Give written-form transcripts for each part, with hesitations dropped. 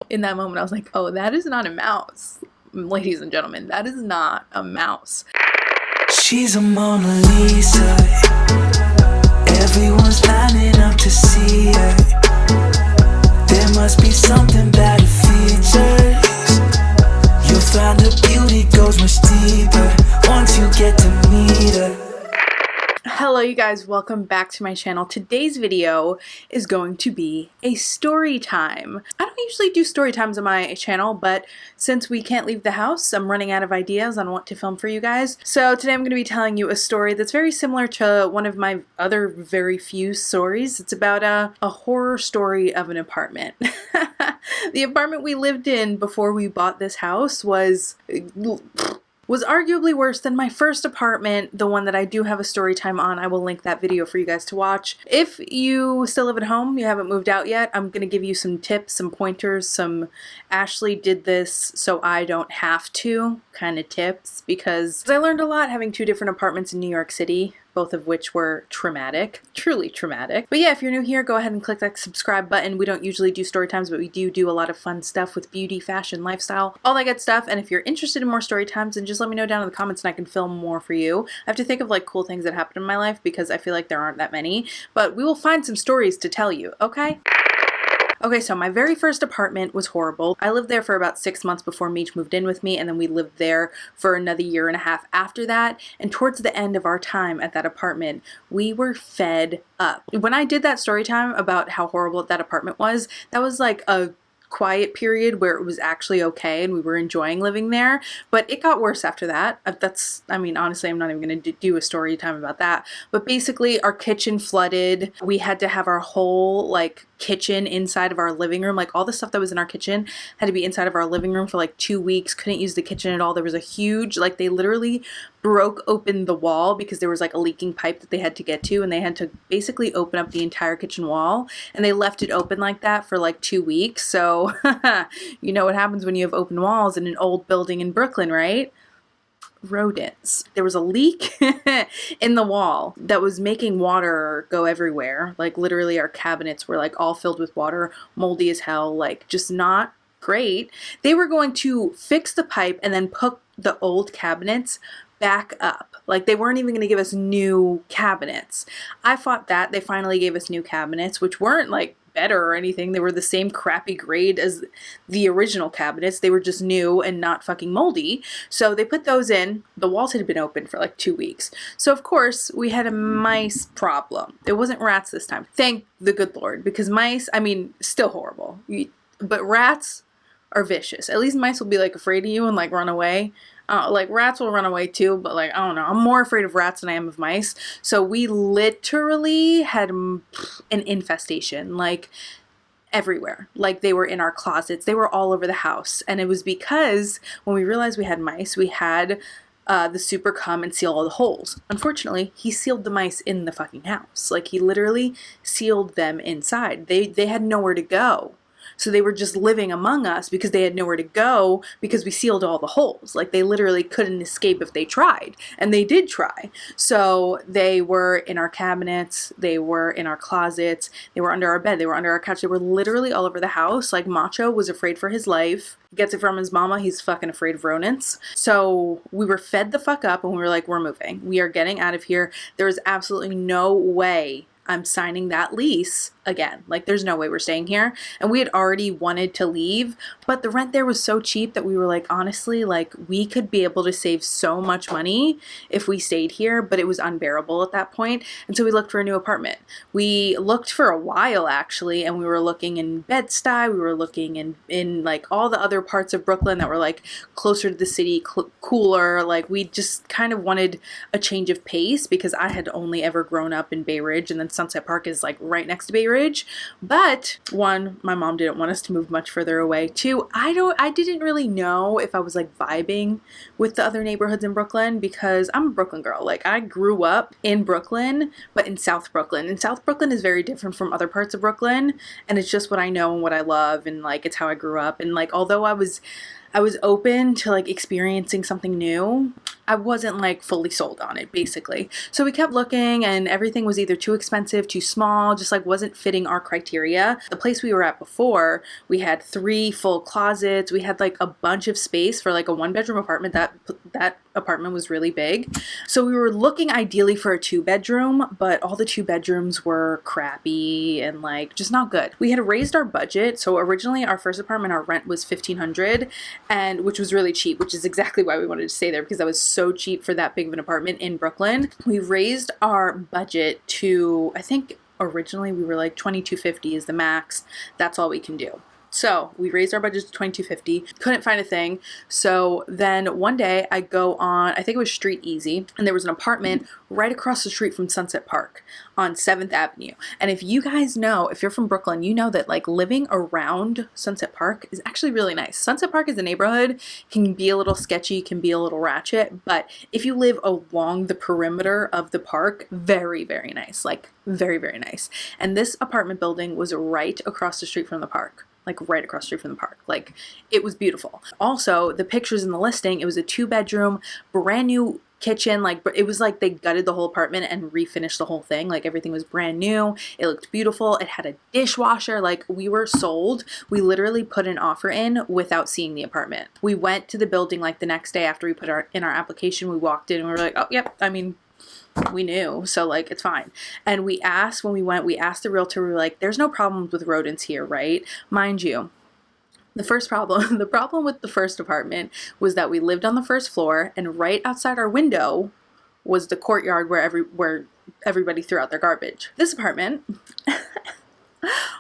In that moment, I was like, oh, that is not a mouse. Ladies and gentlemen, that is not a mouse. She's a Mona Lisa. Everyone's lining up to see her. There must be something about her features. You'll find her beauty goes much deeper once you get to meet her. Hello you guys, welcome back to my channel. Today's video is going to be a story time. I don't usually do story times on my channel, but since we can't leave the house, I'm running out of ideas on what to film for you guys. So today I'm going to be telling you a story that's very similar to one of my other very few stories. It's about a horror story of an apartment. The apartment we lived in before we bought this house was arguably worse than my first apartment, the one that I do have a story time on. I will link that video for you guys to watch. If you still live at home, you haven't moved out yet, I'm going to give you some tips, some pointers, some Ashley did this so I don't have to kind of tips, because I learned a lot having two different apartments in New York City, both of which were traumatic, truly traumatic. But yeah, if you're new here, go ahead and click that subscribe button. We don't usually do story times, but we do a lot of fun stuff with beauty, fashion, lifestyle, all that good stuff. And if you're interested in more story times, then just let me know down in the comments and I can film more for you. I have to think of like cool things that happened in my life because I feel like there aren't that many, but we will find some stories to tell you, okay? Okay, so my very first apartment was horrible. I lived there for about 6 months before Meech moved in with me, and then we lived there for another year and a half after that. And towards the end of our time at that apartment, we were fed up. When I did that story time about how horrible that apartment was, that was like a quiet period where it was actually okay and we were enjoying living there, but it got worse after that. I mean, honestly, I'm not even going to do a story time about that, but basically our kitchen flooded. We had to have our whole like kitchen inside of our living room, like all the stuff that was in our kitchen had to be inside of our living room for like 2 weeks. Couldn't use the kitchen at all. There was a huge, like, they literally broke open the wall because there was like a leaking pipe that they had to get to, and they had to basically open up the entire kitchen wall, and they left it open like that for like 2 weeks. So you know what happens when you have open walls in an old building in Brooklyn, right? Rodents. There was a leak in the wall that was making water go everywhere. Like literally our cabinets were like all filled with water, moldy as hell, like just not great. They were going to fix the pipe and then put the old cabinets back up. Like they weren't even going to give us new cabinets. I fought that. They finally gave us new cabinets, which weren't like better or anything. They were the same crappy grade as the original cabinets. They were just new and not fucking moldy. So they put those in. The walls had been open for like 2 weeks. So of course we had a mice problem. It wasn't rats this time. Thank the good Lord, because mice, I mean, still horrible. But rats are vicious. At least mice will be like afraid of you and like run away. Like rats will run away too, but like, I don't know. I'm more afraid of rats than I am of mice. So we literally had an infestation, like everywhere. Like they were in our closets. They were all over the house. And it was because when we realized we had mice, we had the super come and seal all the holes. Unfortunately, he sealed the mice in the fucking house. Like he literally sealed them inside. They had nowhere to go. So they were just living among us because they had nowhere to go because we sealed all the holes. Like they literally couldn't escape if they tried. And they did try. So they were in our cabinets. They were in our closets. They were under our bed. They were under our couch. They were literally all over the house. Like Macho was afraid for his life. Gets it from his mama. He's fucking afraid of rodents. So we were fed the fuck up and we were like, we're moving. We are getting out of here. There is absolutely no way I'm signing that lease again. Like there's no way we're staying here. And we had already wanted to leave, but the rent there was so cheap that we were like, honestly, like we could be able to save so much money if we stayed here, but it was unbearable at that point. And so we looked for a new apartment. We looked for a while actually, and we were looking in Bed-Stuy, we were looking in like all the other parts of Brooklyn that were like closer to the city, cooler. Like we just kind of wanted a change of pace because I had only ever grown up in Bay Ridge, and then Sunset Park is like right next to Bay Ridge. But one, my mom didn't want us to move much further away. Two, I didn't really know if I was like vibing with the other neighborhoods in Brooklyn because I'm a Brooklyn girl. Like I grew up in Brooklyn, but in South Brooklyn. And South Brooklyn is very different from other parts of Brooklyn. And it's just what I know and what I love. And like, it's how I grew up. And like, although I was open to like experiencing something new, I wasn't like fully sold on it basically. So we kept looking and everything was either too expensive expensive, too small, just like wasn't fitting our criteria. The place we were at before, we had 3 full closets. We had like a bunch of space for like a 1-bedroom apartment. That apartment was really big. So we were looking ideally for a 2-bedroom, but all the 2 bedrooms were crappy and like just not good. We had raised our budget. So originally our first apartment, our rent was $1,500, and which was really cheap, which is exactly why we wanted to stay there, because that was so cheap for that big of an apartment in Brooklyn. We raised our budget to, I think originally we were like $2,250 is the max. That's all we can do. So we raised our budget to $2,250, couldn't find a thing. So then one day I go on, I think it was Street Easy, and there was an apartment right across the street from Sunset Park on 7th Avenue. And if you guys know, if you're from Brooklyn, you know that like living around Sunset Park is actually really nice. Sunset Park as a neighborhood can be a little sketchy, can be a little ratchet, but if you live along the perimeter of the park, very, very nice, like very, very nice. And this apartment building was right across the street from the park. Like right across the street from the park. Like it was beautiful. Also, the pictures in the listing, it was a 2-bedroom, brand new kitchen. Like it was like they gutted the whole apartment and refinished the whole thing. Like everything was brand new. It looked beautiful. It had a dishwasher. Like we were sold. We literally put an offer in without seeing the apartment. We went to the building like the next day after we put in our application. We walked in and we were like, oh, yep. I mean, we knew, so like it's fine. And we asked, when we went, we asked the realtor, we were like, there's no problems with rodents here, right? Mind you, the problem with the first apartment was that we lived on the first floor, and right outside our window was the courtyard where everybody threw out their garbage. This apartment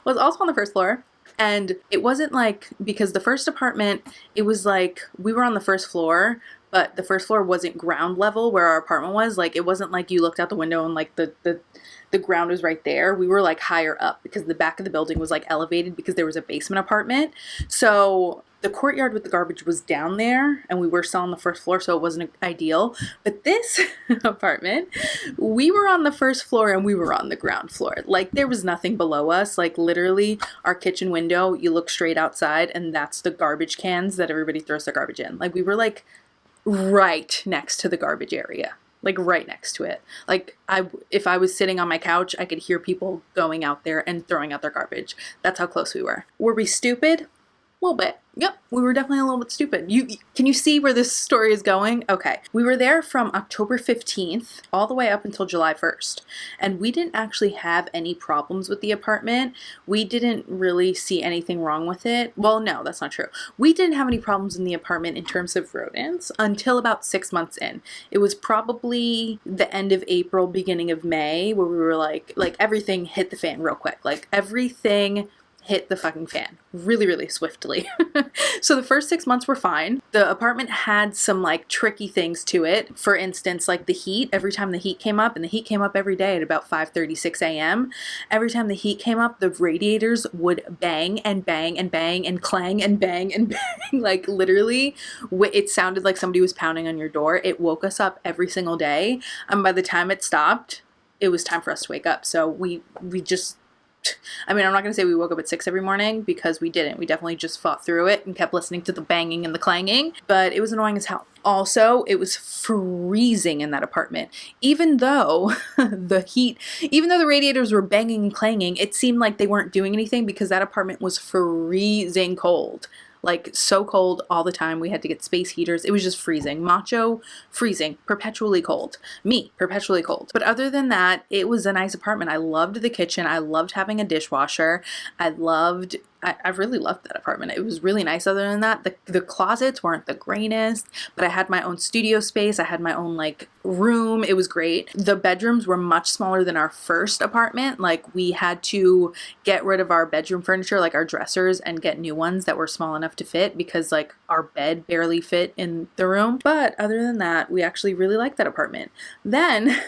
was also on the first floor. And it wasn't like, because the first apartment, it was like, we were on the first floor, but the first floor wasn't ground level where our apartment was. Like, it wasn't like you looked out the window and like the ground was right there. We were like higher up because the back of the building was like elevated because there was a basement apartment. So the courtyard with the garbage was down there, and we were still on the first floor, so it wasn't ideal. But this apartment, we were on the first floor and we were on the ground floor. Like there was nothing below us. Like literally our kitchen window, you look straight outside and that's the garbage cans that everybody throws their garbage in. Like we were like right next to the garbage area. Like right next to it. Like if I was sitting on my couch, I could hear people going out there and throwing out their garbage. That's how close we were. Were we stupid? A little bit. Yep, we were definitely a little bit stupid. Can you see where this story is going? Okay. We were there from October 15th all the way up until July 1st. And we didn't actually have any problems with the apartment. We didn't really see anything wrong with it. Well, no, that's not true. We didn't have any problems in the apartment in terms of rodents until about 6 months in. It was probably the end of April, beginning of May, where we were like everything hit the fan real quick. Like everything hit the fucking fan really, really swiftly. So the first 6 months were fine. The apartment had some like tricky things to it. For instance, like the heat, every time the heat came up, and the heat came up every day at about 5:36 a.m. Every time the heat came up, the radiators would bang and bang and bang and clang and bang and bang. Like literally, it sounded like somebody was pounding on your door. It woke us up every single day. And by the time it stopped, it was time for us to wake up. So we just, I mean, I'm not going to say we woke up at 6 every morning, because we didn't. We definitely just fought through it and kept listening to the banging and the clanging, but it was annoying as hell. Also, it was freezing in that apartment. Even though even though the radiators were banging and clanging, it seemed like they weren't doing anything because that apartment was freezing cold. Like so cold all the time. We had to get space heaters. It was just freezing. Macho, freezing, perpetually cold. Me, perpetually cold. But other than that, it was a nice apartment. I loved the kitchen. I loved having a dishwasher. I really loved that apartment. It was really nice. Other than that, the closets weren't the greatest, but I had my own studio space. I had my own like room. It was great. The bedrooms were much smaller than our first apartment. Like we had to get rid of our bedroom furniture, like our dressers, and get new ones that were small enough to fit, because like our bed barely fit in the room. But other than that, we actually really liked that apartment. Then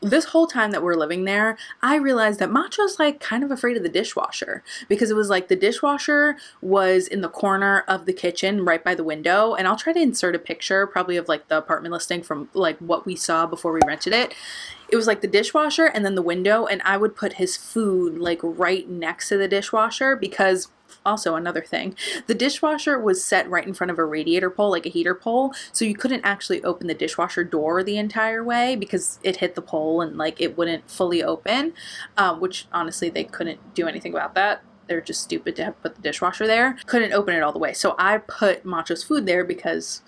this whole time that we're living there, I realized that Macho's like kind of afraid of the dishwasher, because it was like the dishwasher dishwasher was in the corner of the kitchen right by the window, and I'll try to insert a picture probably of like the apartment listing from like what we saw before we rented it. It was like the dishwasher and then the window, and I would put his food like right next to the dishwasher because also another thing, the dishwasher was set right in front of a radiator pole, like a heater pole, so you couldn't actually open the dishwasher door the entire way because it hit the pole and like it wouldn't fully open, which honestly they couldn't do anything about that. They're just stupid to have put the dishwasher there. Couldn't open it all the way. So I put Macho's food there because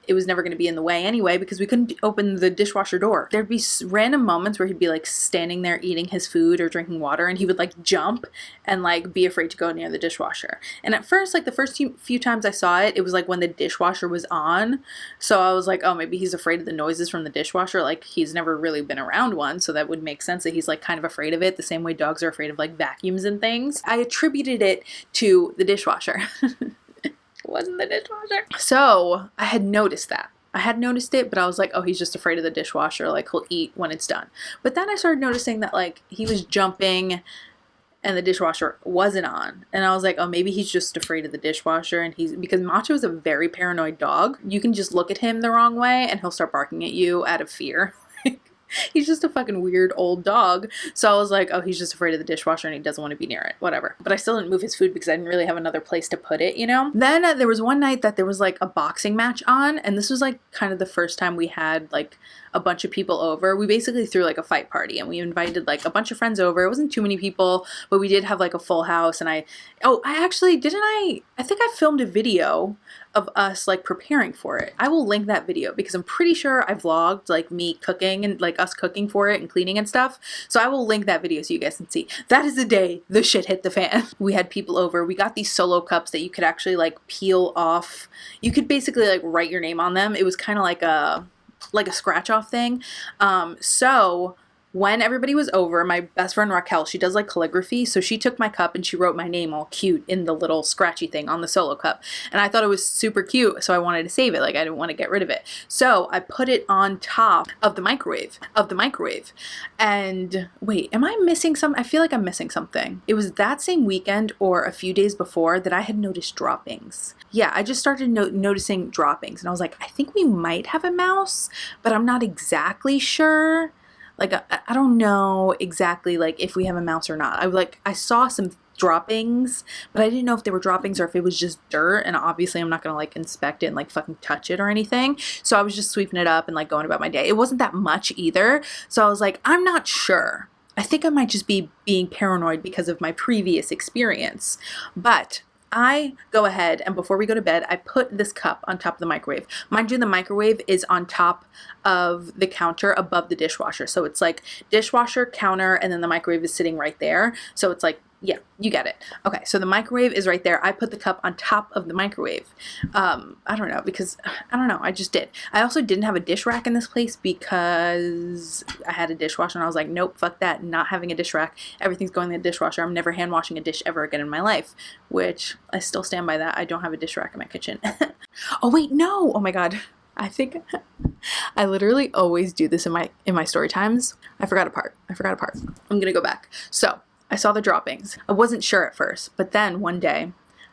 it was never going to be in the way anyway because we couldn't open the dishwasher door. There'd be random moments where he'd be like standing there eating his food or drinking water, and he would like jump and like be afraid to go near the dishwasher. And at first, like the first few times I saw it, it was like when the dishwasher was on. So I was like, oh, maybe he's afraid of the noises from the dishwasher. Like he's never really been around one. So that would make sense that he's like kind of afraid of it the same way dogs are afraid of like vacuums and things. I attributed it to the dishwasher. Wasn't the dishwasher. So I had noticed that. I had noticed it, but I was like, oh, he's just afraid of the dishwasher. Like he'll eat when it's done. But then I started noticing that like he was jumping and the dishwasher wasn't on. And I was like, oh, maybe he's just afraid of the dishwasher. And because Macho is a very paranoid dog. You can just look at him the wrong way and he'll start barking at you out of fear. He's just a fucking weird old dog. So I was like, oh, he's just afraid of the dishwasher and he doesn't want to be near it. Whatever. But I still didn't move his food because I didn't really have another place to put it, you know? Then there was one night that there was like a boxing match on. And this was like kind of the first time we had like a bunch of people over. We basically threw like a fight party and we invited like a bunch of friends over. It wasn't too many people, but we did have like a full house. And I think I filmed a video of us like preparing for it. I will link that video because I'm pretty sure I vlogged like me cooking and like us cooking for it and cleaning and stuff. So I will link that video so you guys can see. That is the day the shit hit the fan. We had people over. We got these solo cups that you could actually like peel off. You could basically like write your name on them. It was kind of like a scratch off thing. So when everybody was over, my best friend Raquel, she does like calligraphy. So she took my cup and she wrote my name all cute in the little scratchy thing on the solo cup. And I thought it was super cute. So I wanted to save it. Like I didn't want to get rid of it. So I put it on top of the microwave. And wait, am I missing something? I feel like I'm missing something. It was that same weekend or a few days before that I had noticed droppings. Yeah, I just started noticing droppings. And I was like, I think we might have a mouse, but I'm not exactly sure. Like, I don't know exactly, like, if we have a mouse or not. I saw some droppings, but I didn't know if they were droppings or if it was just dirt, and obviously I'm not gonna, like, inspect it and, like, fucking touch it or anything. So I was just sweeping it up and, like, going about my day. It wasn't that much either, so I was like, I'm not sure. I think I might just be being paranoid because of my previous experience. But I go ahead and before we go to bed, I put this cup on top of the microwave. Mind you, the microwave is on top of the counter above the dishwasher. So it's like dishwasher, counter, and then the microwave is sitting right there. So it's like, yeah, you get it. Okay, so the microwave is right there. I put the cup on top of the microwave. I don't know, because, I don't know, I just did. I also didn't have a dish rack in this place because I had a dishwasher and I was like, nope, fuck that, not having a dish rack. Everything's going in the dishwasher. I'm never hand washing a dish ever again in my life, which I still stand by that. I don't have a dish rack in my kitchen. Oh wait, no, oh my God. I think I literally always do this in my story times. I forgot a part. I'm gonna go back. So I saw the droppings. I wasn't sure at first, but then one day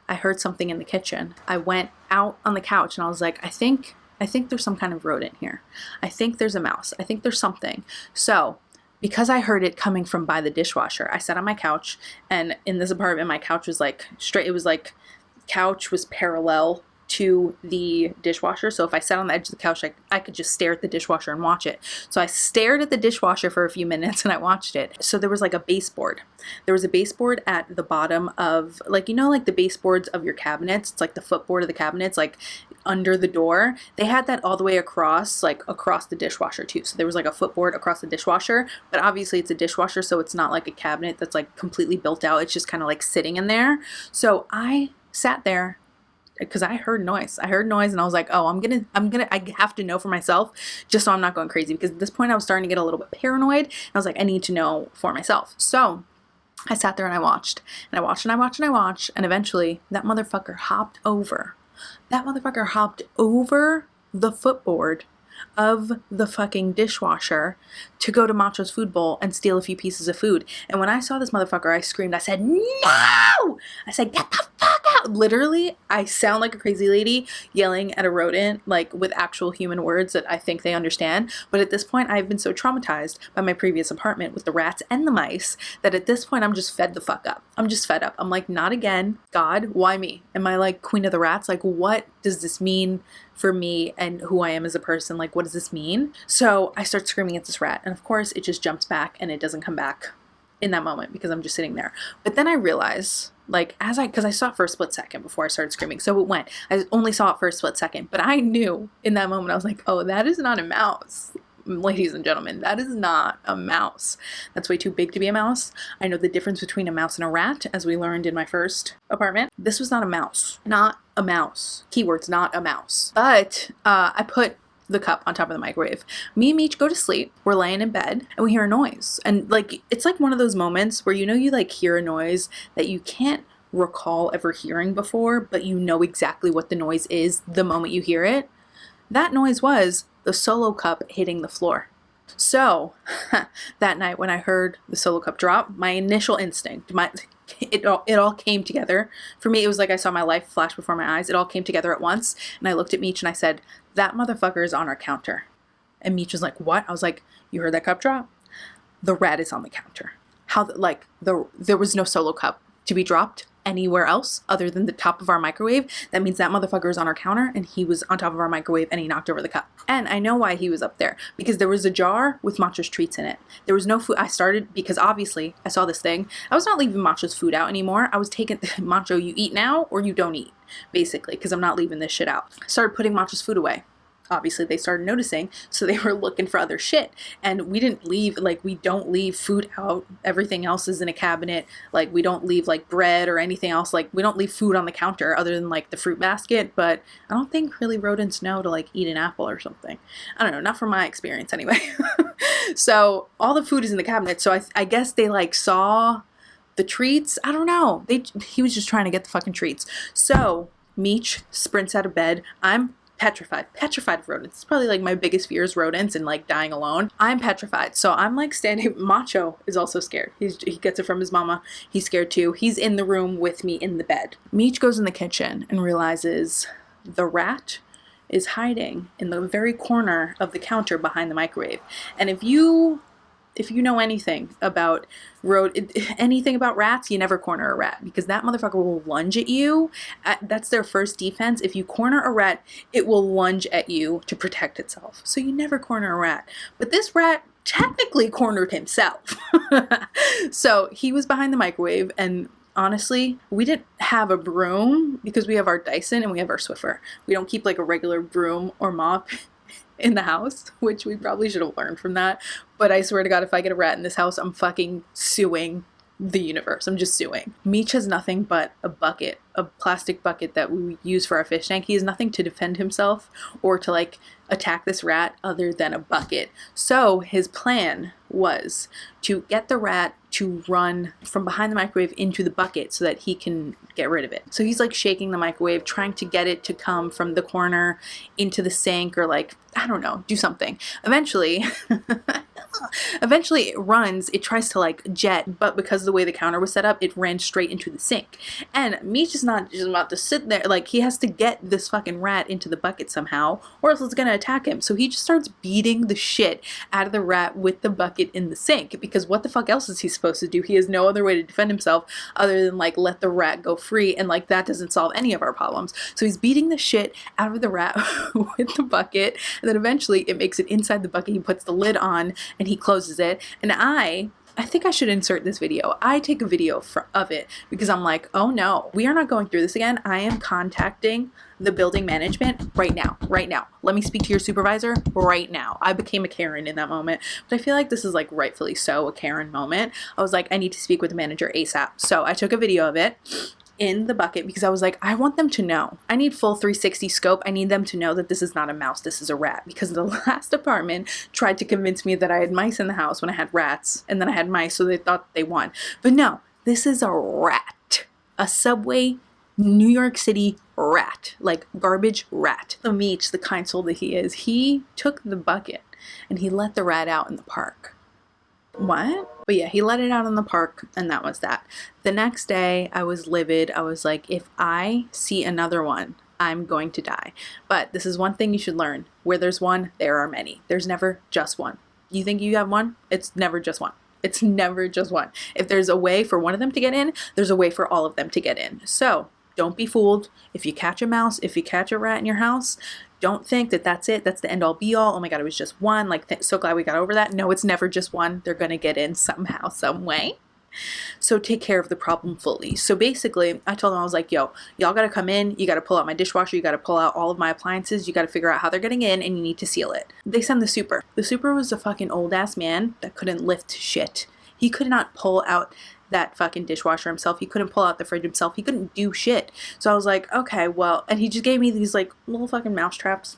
I heard something in the kitchen. I went out on the couch and I was like, I think there's some kind of rodent here. I think there's a mouse. I think there's something. So because I heard it coming from by the dishwasher, I sat on my couch, and in this apartment, my couch was like straight. It was like couch was parallel to the dishwasher. So if I sat on the edge of the couch, I could just stare at the dishwasher and watch it. So I stared at the dishwasher for a few minutes and I watched it. So there was like a baseboard. There was a baseboard at the bottom of, like, you know, like the baseboards of your cabinets. It's like the footboard of the cabinets, like under the door. They had that all the way across, like across the dishwasher too. So there was like a footboard across the dishwasher, but obviously it's a dishwasher, so it's not like a cabinet that's like completely built out. It's just kind of like sitting in there. So I sat there because I heard noise. And I was like, oh, I have to know for myself just so I'm not going crazy, because at this point I was starting to get a little bit paranoid. And I was like, I need to know for myself. So I sat there and I watched and I watched and I watched and I watched. And eventually that motherfucker hopped over the footboard of the fucking dishwasher to go to Macho's food bowl and steal a few pieces of food. And when I saw this motherfucker, I screamed. I said, no! I said, get the fuck out! Literally, I sound like a crazy lady yelling at a rodent, like with actual human words that I think they understand. But at this point, I've been so traumatized by my previous apartment with the rats and the mice that at this point, I'm just fed the fuck up. I'm just fed up. I'm like, not again. God, why me? Am I like queen of the rats? Like, what does this mean for me and who I am as a person? Like, what does this mean? So I start screaming at this rat. And of course, it just jumps back and it doesn't come back in that moment because I'm just sitting there. But then I realize, like, because I saw it for a split second before I started screaming. So it went. I only saw it for a split second. But I knew in that moment, I was like, oh, that is not a mouse. Ladies and gentlemen, that is not a mouse. That's way too big to be a mouse. I know the difference between a mouse and a rat, as we learned in my first apartment. This was not a mouse. Not a mouse. Keywords, not a mouse. But I put the cup on top of the microwave. Me and Meech go to sleep. We're laying in bed and we hear a noise. And like, it's like one of those moments where you know you like hear a noise that you can't recall ever hearing before, but you know exactly what the noise is the moment you hear it. That noise was the Solo cup hitting the floor. So that night when I heard the Solo cup drop, my initial instinct, it all came together. For me, it was like I saw my life flash before my eyes. It all came together at once. And I looked at Meech and I said, that motherfucker is on our counter. And Meech was like, what? I was like, you heard that cup drop? The rat is on the counter. There was no Solo cup to be dropped anywhere else other than the top of our microwave. That means that motherfucker is on our counter and he was on top of our microwave and he knocked over the cup. And I know why he was up there, because there was a jar with Macho's treats in it. There was no food. I started, because obviously I saw this thing. I was not leaving Macho's food out anymore. I was taking, Macho, you eat now or you don't eat, basically, because I'm not leaving this shit out. I started putting Macho's food away. Obviously they started noticing, so they were looking for other shit. And we didn't leave, like, we don't leave food out. Everything else is in a cabinet. Like, we don't leave like bread or anything else. Like, we don't leave food on the counter other than like the fruit basket. But I don't think really rodents know to like eat an apple or something. I don't know, not from my experience anyway. So all the food is in the cabinet. So I guess they like saw the treats. I don't know. He was just trying to get the fucking treats. So Meech sprints out of bed. I'm petrified of rodents. It's probably like my biggest fear is rodents and like dying alone. I'm petrified. So I'm like standing. Macho is also scared. He gets it from his mama. He's scared too. He's in the room with me in the bed. Meech goes in the kitchen and realizes the rat is hiding in the very corner of the counter behind the microwave. And if you know anything about rats, you never corner a rat, because that motherfucker will lunge at you. That's their first defense. If you corner a rat, it will lunge at you to protect itself. So you never corner a rat. But this rat technically cornered himself. So he was behind the microwave, and honestly, we didn't have a broom because we have our Dyson and we have our Swiffer. We don't keep like a regular broom or mop in the house, which we probably should have learned from that. But I swear to God, if I get a rat in this house, I'm fucking suing the universe. I'm just suing. Meech has nothing but a bucket, a plastic bucket that we use for our fish tank. He has nothing to defend himself or to like attack this rat other than a bucket. So his plan was to get the rat to run from behind the microwave into the bucket so that he can get rid of it. So he's like shaking the microwave, trying to get it to come from the corner into the sink, or like, I don't know, do something. Eventually it runs, it tries to like jet, but because of the way the counter was set up, it ran straight into the sink. And Meech is not just about to sit there, like he has to get this fucking rat into the bucket somehow, or else it's gonna attack him. So he just starts beating the shit out of the rat with the bucket in the sink, because what the fuck else is he supposed to do? He has no other way to defend himself other than like let the rat go free, and like that doesn't solve any of our problems. So he's beating the shit out of the rat with the bucket, and then eventually it makes it inside the bucket. He puts the lid on and he closes it, and I think I should insert this video. I take a video of it because I'm like, oh no, we are not going through this again. I am contacting the building management right now. Let me speak to your supervisor right now. I became a Karen in that moment, but I feel like this is like rightfully so a Karen moment. I was like, I need to speak with the manager ASAP. So I took a video of it in the bucket because I was like, I want them to know. I need full 360 scope. I need them to know that this is not a mouse, this is a rat. Because the last apartment tried to convince me that I had mice in the house when I had rats, and then I had mice, so they thought they won. But no, this is a rat. A Subway New York City rat, like garbage rat. So Meech, the kind soul that he is, he took the bucket and he let the rat out in the park. What? But yeah, he let it out in the park, and that was that. The next day, I was livid. I was like, if I see another one, I'm going to die. But this is one thing you should learn. Where there's one, there are many. There's never just one. You think you have one? It's never just one. It's never just one. If there's a way for one of them to get in, there's a way for all of them to get in. So don't be fooled. If you catch a mouse, if you catch a rat in your house, don't think that that's it. That's the end all be all. Oh my God, it was just one. Like, so glad we got over that. No, it's never just one. They're going to get in somehow, some way. So take care of the problem fully. So basically, I told them, I was like, yo, y'all got to come in. You got to pull out my dishwasher. You got to pull out all of my appliances. You got to figure out how they're getting in, and you need to seal it. They send the super. The super was a fucking old ass man that couldn't lift shit. He could not pull out that fucking dishwasher himself. He couldn't pull out the fridge himself. He couldn't do shit. So I was like, okay, well, and he just gave me these like little fucking mouse traps.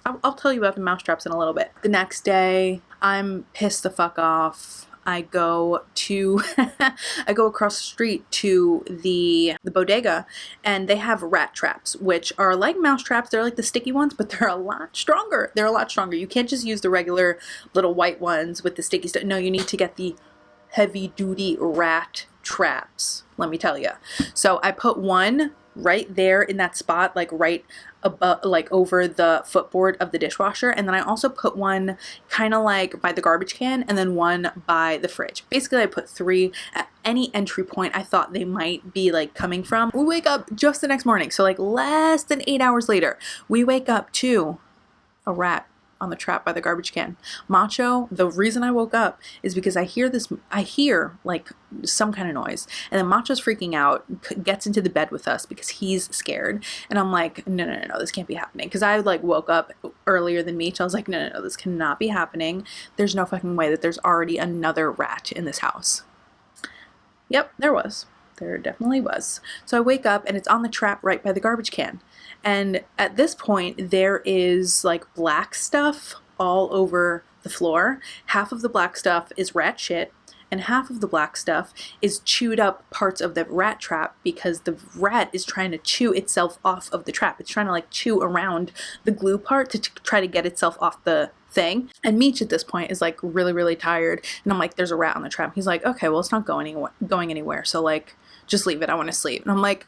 I'll tell you about the mouse traps in a little bit. The next day, I'm pissed the fuck off. I go to I go across the street to the bodega, and they have rat traps, which are like mouse traps. They're like the sticky ones, but they're a lot stronger. You can't just use the regular little white ones with the sticky stuff. No, you need to get the heavy duty rat traps, let me tell you. So I put one right there in that spot, like right above, like over the footboard of the dishwasher, and then I also put one kind of like by the garbage can, and then one by the fridge. Basically, I put 3 at any entry point I thought they might be like coming from. We wake up just the next morning, so like less than 8 hours later, we wake up to a rat on the trap by the garbage can. Macho, the reason I woke up is because I hear like some kind of noise, and then Macho's freaking out, gets into the bed with us because he's scared, and I'm like, no, this can't be happening, because I like woke up earlier than Meech. I was like, no, this cannot be happening. There's no fucking way that there's already another rat in this house. Yep, there was. There definitely was. So I wake up, and it's on the trap right by the garbage can. And at this point, there is like black stuff all over the floor. Half of the black stuff is rat shit, and half of the black stuff is chewed up parts of the rat trap, because the rat is trying to chew itself off of the trap. It's trying to like chew around the glue part to try to get itself off the thing. And Meech at this point is like really, really tired. And I'm like, there's a rat on the trap. He's like, okay, well, it's not going anywhere. So like, just leave it. I want to sleep. And I'm like,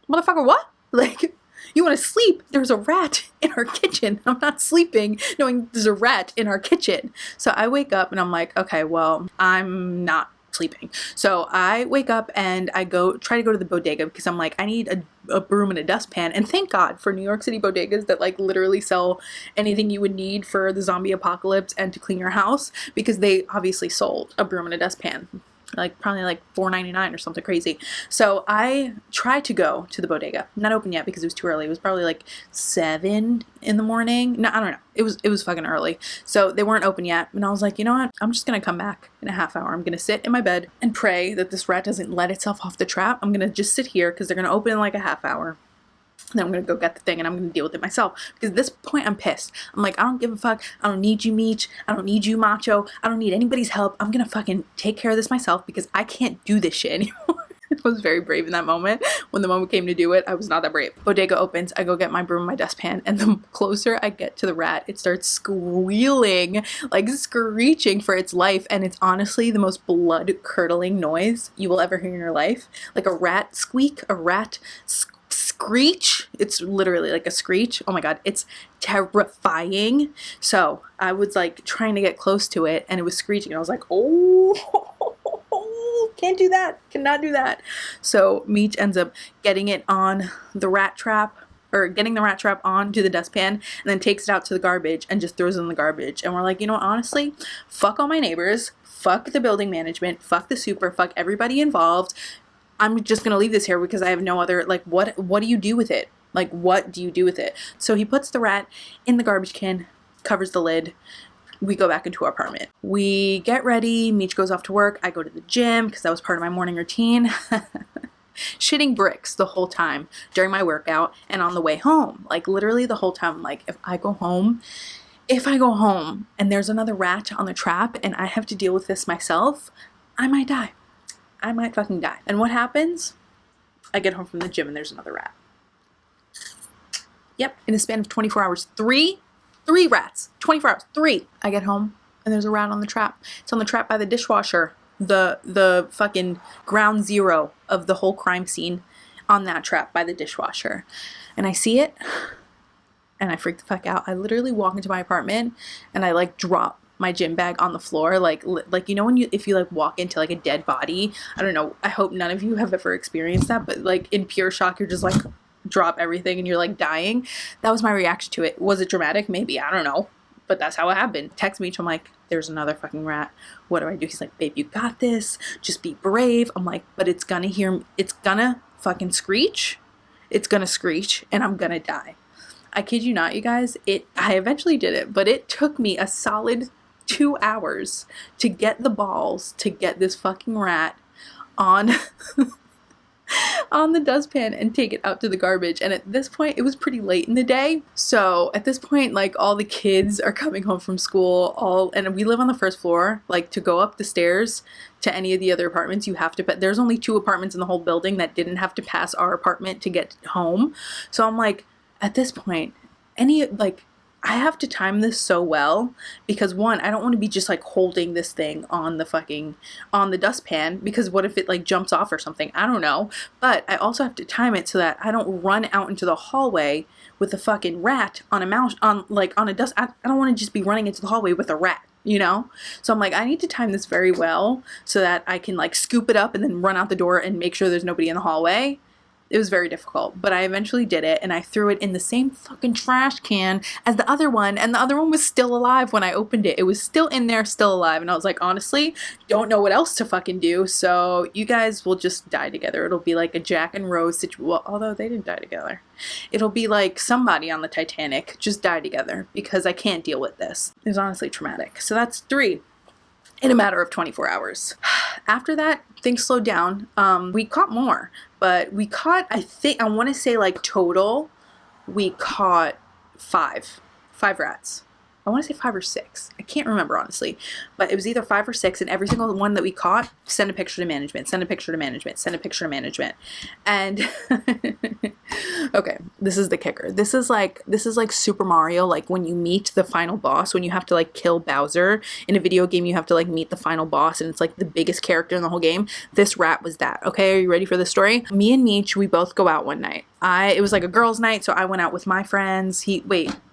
motherfucker, what? Like, you want to sleep? There's a rat in our kitchen. I'm not sleeping knowing there's a rat in our kitchen. So I wake up and I'm like, okay, well, I'm not sleeping. So I wake up and I try to go to the bodega, because I'm like, I need a broom and a dustpan. And thank God for New York City bodegas that like literally sell anything you would need for the zombie apocalypse and to clean your house, because they obviously sold a broom and a dustpan. Like probably like $4.99 or something crazy. So I tried to go to the bodega. Not open yet because it was too early. It was probably like 7 in the morning. No, I don't know. It was fucking early. So they weren't open yet. And I was like, you know what? I'm just going to come back in a half hour. I'm going to sit in my bed and pray that this rat doesn't let itself off the trap. I'm going to just sit here because they're going to open in like a half hour. And then I'm going to go get the thing, and I'm going to deal with it myself. Because at this point, I'm pissed. I'm like, I don't give a fuck. I don't need you, Meech. I don't need you, Macho. I don't need anybody's help. I'm going to fucking take care of this myself, because I can't do this shit anymore. I was very brave in that moment. When the moment came to do it, I was not that brave. Bodega opens. I go get my broom and my dustpan. And the closer I get to the rat, it starts squealing, like screeching for its life. And it's honestly the most blood-curdling noise you will ever hear in your life. Like a rat squeak, a rat screech. It's literally like a screech. Oh my God, it's terrifying. So I was like trying to get close to it, and it was screeching. And I was like, oh, can't do that. Cannot do that. So Meech ends up getting it on the rat trap, or getting the rat trap onto the dustpan, and then takes it out to the garbage and just throws it in the garbage. And we're like, you know what, honestly, fuck all my neighbors, fuck the building management, fuck the super, fuck everybody involved. I'm just going to leave this here because I have no other, like, what do you do with it? Like, what do you do with it? So he puts the rat in the garbage can, covers the lid. We go back into our apartment. We get ready. Meech goes off to work. I go to the gym because that was part of my morning routine. Shitting bricks the whole time during my workout and on the way home. Like, literally the whole time. Like, if I go home and there's another rat on the trap and I have to deal with this myself, I might die. I might fucking die. And what happens? I get home from the gym and there's another rat. Yep, in a span of 24 hours, three rats, 24 hours, three. I get home and there's a rat on the trap. It's on the trap by the dishwasher, the fucking ground zero of the whole crime scene, on that trap by the dishwasher. And I see it and I freak the fuck out. I literally walk into my apartment and I like drop my gym bag on the floor, like you know when if you like walk into like a dead body. I don't know, I hope none of you have ever experienced that, but like in pure shock, you're just like drop everything and you're like dying. That was my reaction to it. Was it dramatic? Maybe, I don't know, but that's how it happened. Text me, I'm like, there's another fucking rat. What do I do? He's like, babe, you got this. Just be brave. I'm like, but it's gonna fucking screech. It's gonna screech and I'm gonna die. I kid you not, you guys. I eventually did it, but it took me a solid 2 hours to get the balls to get this fucking rat on on the dustpan and take it out to the garbage. And at this point, it was pretty late in the day. So at this point, like all the kids are coming home from school, and we live on the first floor. Like to go up the stairs to any of the other apartments, you have to, but there's only 2 apartments in the whole building that didn't have to pass our apartment to get home. So I'm like, at this point, I have to time this so well because one, I don't want to be just like holding this thing on the dustpan, because what if it like jumps off or something? I don't know. But I also have to time it so that I don't run out into the hallway with a fucking rat on a dust. I don't want to just be running into the hallway with a rat, you know? So I'm like, I need to time this very well so that I can like scoop it up and then run out the door and make sure there's nobody in the hallway. It was very difficult, but I eventually did it, and I threw it in the same fucking trash can as the other one, and the other one was still alive when I opened it. It was still in there, still alive, and I was like, honestly, don't know what else to fucking do, so you guys will just die together. It'll be like a Jack and Rose situation, well, although they didn't die together. It'll be like somebody on the Titanic just die together, because I can't deal with this. It was honestly traumatic. So that's 3 in a matter of 24 hours. After that, things slowed down. We caught more, but we caught, I want to say like total, we caught 5 rats. I want to say 5 or 6. I can't remember honestly, but it was either 5 or 6, and every single one that we caught, send a picture to management, send a picture to management, send a picture to management. And okay, this is the kicker. This is like Super Mario, like when you meet the final boss, when you have to like kill Bowser in a video game, you have to like meet the final boss, and it's like the biggest character in the whole game. This rat was that. Okay, are you ready for the story? Me and Meech, we both go out one night. It was like a girls' night, so I went out with my friends.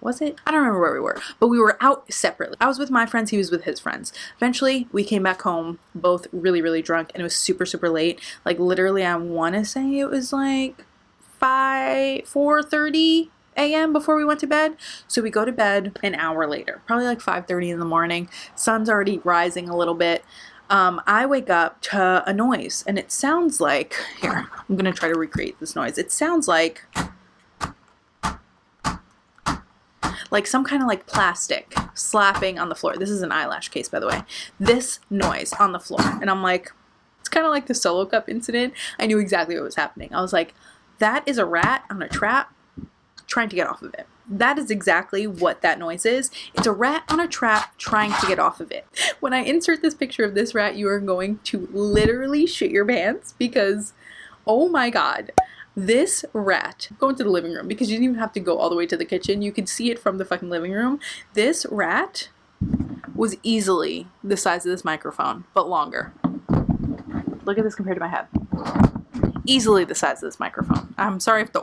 Was it? I don't remember where we were, but we were out separately. I was with my friends, he was with his friends. Eventually, we came back home, both really, really drunk, and it was super, super late. Like literally, I want to say it was like 4:30 a.m. before we went to bed. So we go to bed an hour later, probably like 5:30 in the morning. Sun's already rising a little bit. I wake up to a noise, and it sounds like, here, I'm going to try to recreate this noise. It sounds like some kind of like plastic slapping on the floor. This is an eyelash case, by the way. This noise on the floor. And I'm like, it's kind of like the Solo Cup incident. I knew exactly what was happening. I was like, that is a rat on a trap trying to get off of it. That is exactly what that noise is. It's a rat on a trap trying to get off of it. When I insert this picture of this rat, you are going to literally shit your pants, because, oh my God, this rat, go into the living room, because you didn't even have to go all the way to the kitchen. You could see it from the fucking living room. This rat was easily the size of this microphone, but longer. Look at this compared to my head. Easily the size of this microphone. I'm sorry if the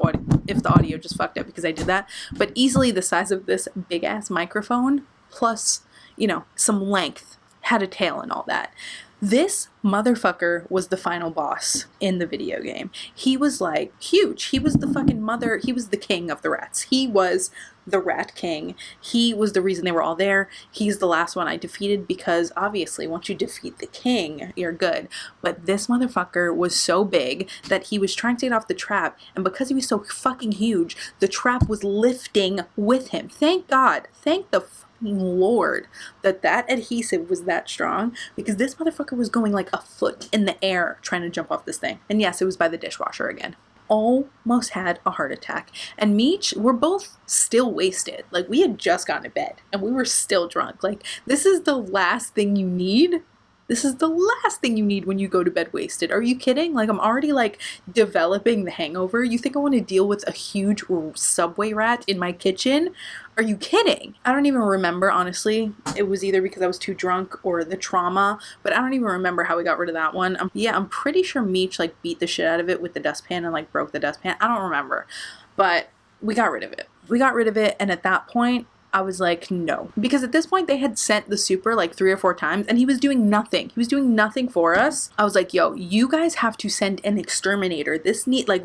audio just fucked up because I did that, but easily the size of this big ass microphone, plus, you know, some length, had a tail and all that. This motherfucker was the final boss in the video game. He was like huge. He was the fucking he was the king of the rats. He was the rat king. He was the reason they were all there. He's the last one I defeated, because obviously once you defeat the king, you're good. But this motherfucker was so big that he was trying to get off the trap, and because he was so fucking huge, the trap was lifting with him. Thank God. Thank the Lord that adhesive was that strong, because this motherfucker was going like a foot in the air trying to jump off this thing. And yes, it was by the dishwasher again. Almost had a heart attack. And Meech, we're both still wasted. Like, we had just gotten to bed and we were still drunk. Like, this is the last thing you need This is the last thing you need when you go to bed wasted. Are you kidding? Like, I'm already like developing the hangover. You think I want to deal with a huge subway rat in my kitchen? Are you kidding? I don't even remember, honestly. It was either because I was too drunk or the trauma, but I don't even remember how we got rid of that one. Yeah, I'm pretty sure Meech like beat the shit out of it with the dustpan and like broke the dustpan. I don't remember, but we got rid of it. We got rid of it, and at that point, I was like, no. Because at this point, they had sent the super like 3 or 4 times, and he was doing nothing. He was doing nothing for us. I was like, yo, you guys have to send an exterminator.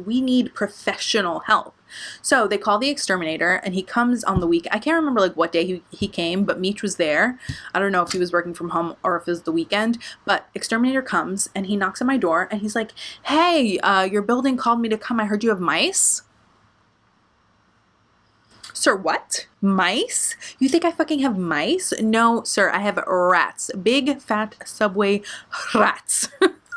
We need professional help. So they call the exterminator, and he comes on the week. I can't remember like what day he came, but Meech was there. I don't know if he was working from home or if it was the weekend, but exterminator comes, and he knocks on my door, and he's like, hey, your building called me to come. I heard you have mice. Sir, what? Mice? You think I fucking have mice? No, sir, I have rats. Big, fat subway rats.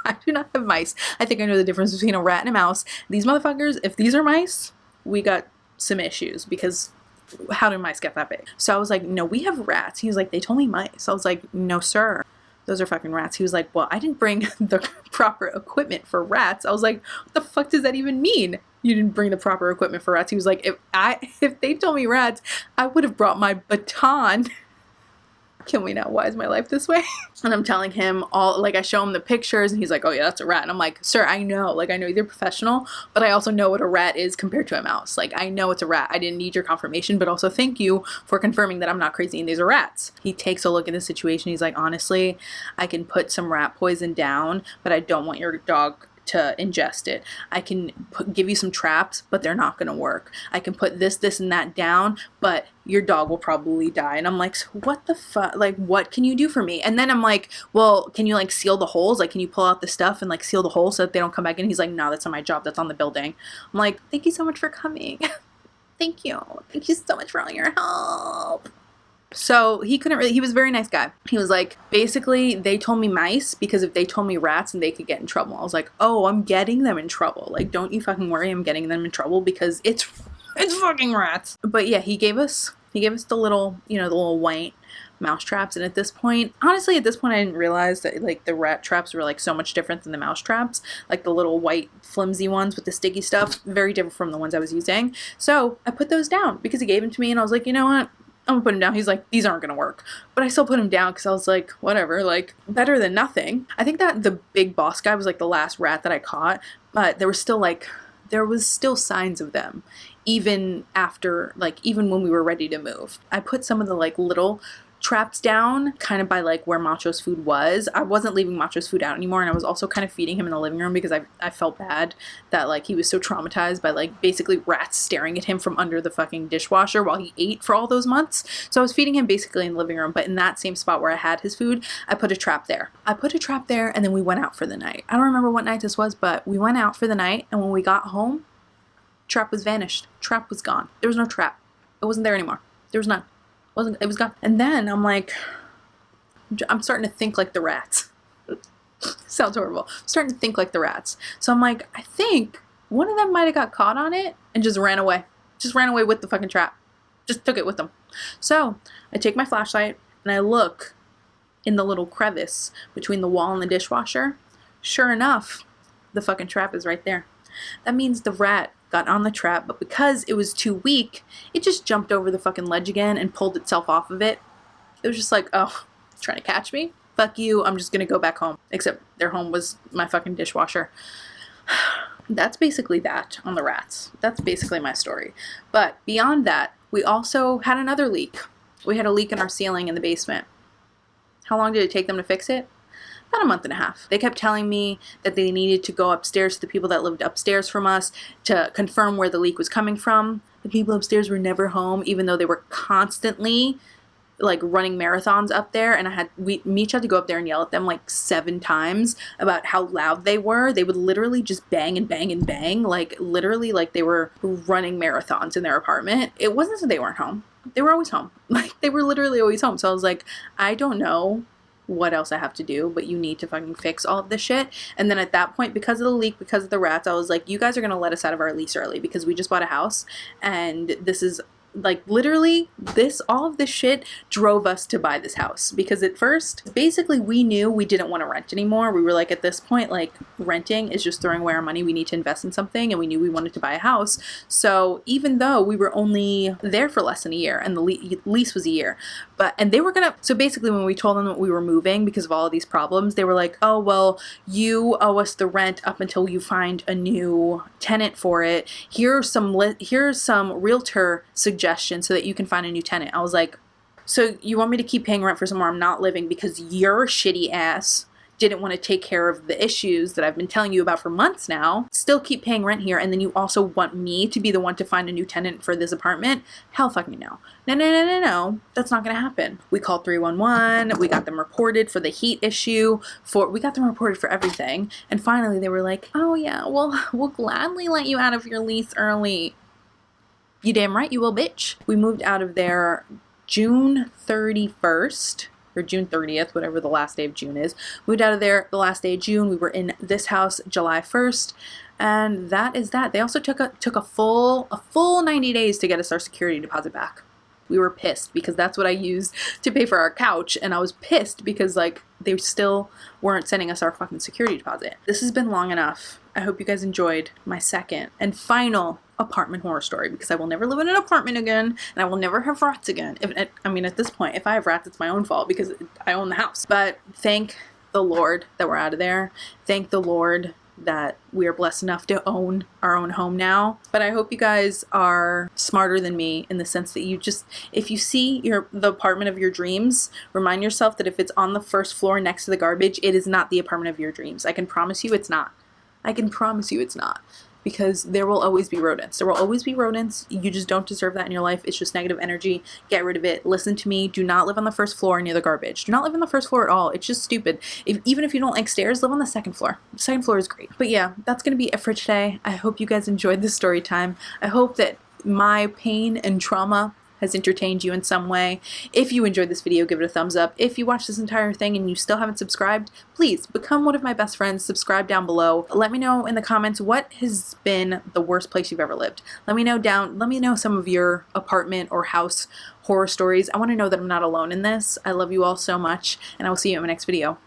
I do not have mice. I think I know the difference between a rat and a mouse. These motherfuckers, if these are mice, we got some issues, because how do mice get that big? So I was like, no, we have rats. He was like, they told me mice. I was like, no, sir. Those are fucking rats. He was like, well, I didn't bring the proper equipment for rats. I was like, what the fuck does that even mean? You didn't bring the proper equipment for rats. He was like, if they told me rats, I would have brought my baton. Kill me now. Why is my life this way? And I'm telling him all, like, I show him the pictures, and he's like, oh yeah, that's a rat. And I'm like, sir, I know. Like, I know you're professional, but I also know what a rat is compared to a mouse. Like, I know it's a rat. I didn't need your confirmation, but also thank you for confirming that I'm not crazy and these are rats. He takes a look at the situation. He's like, honestly, I can put some rat poison down, but I don't want your dog to ingest it. I can give you some traps, but they're not going to work. I can put this, and that down, but your dog will probably die. And I'm like, so what the fuck? Like, what can you do for me? And then I'm like, well, can you like seal the holes? Like, can you pull out the stuff and like seal the holes so that they don't come back in? He's like, no, that's not my job. That's on the building. I'm like, thank you so much for coming. Thank you. Thank you so much for all your help. So he was a very nice guy. He was like, basically, they told me mice because if they told me rats, and they could get in trouble. I was like, oh, I'm getting them in trouble. Like, don't you fucking worry, I'm getting them in trouble because it's fucking rats. But yeah, he gave us the little, the little white mouse traps. And at this point, honestly, I didn't realize that like the rat traps were like so much different than the mouse traps. Like the little white flimsy ones with the sticky stuff, very different from the ones I was using. So I put those down because he gave them to me, and I was like, you know what? I'm gonna put him down. He's like, these aren't gonna work. But I still put him down because I was like, whatever, like, better than nothing. I think that the big boss guy was like the last rat that I caught, but there was still signs of them. Even after, like, even when we were ready to move. I put some of the like little traps down kind of by like where Macho's food was. I wasn't leaving Macho's food out anymore, and I was also kind of feeding him in the living room because I felt bad that like he was so traumatized by like basically rats staring at him from under the fucking dishwasher while he ate for all those months. So I was feeding him basically in the living room, but in that same spot where I had his food, I put a trap there. And then we went out for the night. I don't remember what night this was, but we went out for the night, and when we got home, trap was vanished. Trap was gone. There was no trap. It wasn't there anymore. There was none. It was gone. And then I'm like, I'm starting to think like the rats. Sounds horrible. I'm starting to think like the rats. So I'm like, I think one of them might have got caught on it and just ran away. Just ran away with the fucking trap. Just took it with them. So I take my flashlight and I look in the little crevice between the wall and the dishwasher. Sure enough, the fucking trap is right there. That means the rat got on the trap, but because it was too weak, it just jumped over the fucking ledge again and pulled itself off of it. It was just like, oh, trying to catch me? Fuck you, I'm just gonna go back home. Except their home was my fucking dishwasher. That's basically that on the rats. That's basically my story. But beyond that, we also had another leak. We had a leak in our ceiling in the basement. How long did it take them to fix it? About a month and a half. They kept telling me that they needed to go upstairs to the people that lived upstairs from us to confirm where the leak was coming from. The people upstairs were never home, even though they were constantly like running marathons up there, and Meech had to go up there and yell at them like 7 times about how loud they were. They would literally just bang and bang and bang, like literally like they were running marathons in their apartment. It wasn't that they weren't home. They were always home. Like they were literally always home. So I was like, I don't know what else I have to do, but you need to fucking fix all of this shit. And then at that point, because of the leak, because of the rats, I was like, you guys are gonna let us out of our lease early because we just bought a house and this is like literally all of this shit drove us to buy this house, because at first basically we knew we didn't want to rent anymore. We were like, at this point, like, renting is just throwing away our money. We need to invest in something, and we knew we wanted to buy a house. So even though we were only there for less than a year and the lease was a year, and they were gonna, so basically when we told them that we were moving because of all of these problems, they were like, oh well, you owe us the rent up until you find a new tenant for it. Here's some realtor suggestions so that you can find a new tenant. I was like, so you want me to keep paying rent for somewhere I'm not living because your shitty ass didn't want to take care of the issues that I've been telling you about for months now, still keep paying rent here, and then you also want me to be the one to find a new tenant for this apartment? Hell fucking no. No. That's not gonna happen. We called 311, we got them reported for the heat issue, we got them reported for everything, and finally they were like, oh yeah, well, we'll gladly let you out of your lease early. You damn right you will, bitch. We moved out of there June 31st. Or June 30th, whatever the last day of June is. Moved out of there the last day of June. We were in this house July 1st, and that is that. They also took a full 90 days to get us our security deposit back. We were pissed because that's what I used to pay for our couch, and I was pissed because, like, they still weren't sending us our fucking security deposit. This has been long enough. I hope you guys enjoyed my second and final apartment horror story, because I will never live in an apartment again, and I will never have rats again. At this point, if I have rats, it's my own fault because I own the house. But thank the Lord that we're out of there. Thank the Lord that we are blessed enough to own our own home now. But I hope you guys are smarter than me in the sense that if you see the apartment of your dreams, remind yourself that if it's on the first floor next to the garbage, it is not the apartment of your dreams. I can promise you it's not. I can promise you it's not. Because there will always be rodents. There will always be rodents. You just don't deserve that in your life. It's just negative energy. Get rid of it. Listen to me. Do not live on the first floor near the garbage. Do not live on the first floor at all. It's just stupid. Even if you don't like stairs, live on the second floor. The second floor is great. But yeah, that's going to be it for today. I hope you guys enjoyed this story time. I hope that my pain and trauma has entertained you in some way. If you enjoyed this video, give it a thumbs up. If you watched this entire thing and you still haven't subscribed, please become one of my best friends. Subscribe down below. Let me know in the comments what has been the worst place you've ever lived. Let me know some of your apartment or house horror stories. I want to know that I'm not alone in this. I love you all so much, and I will see you in my next video.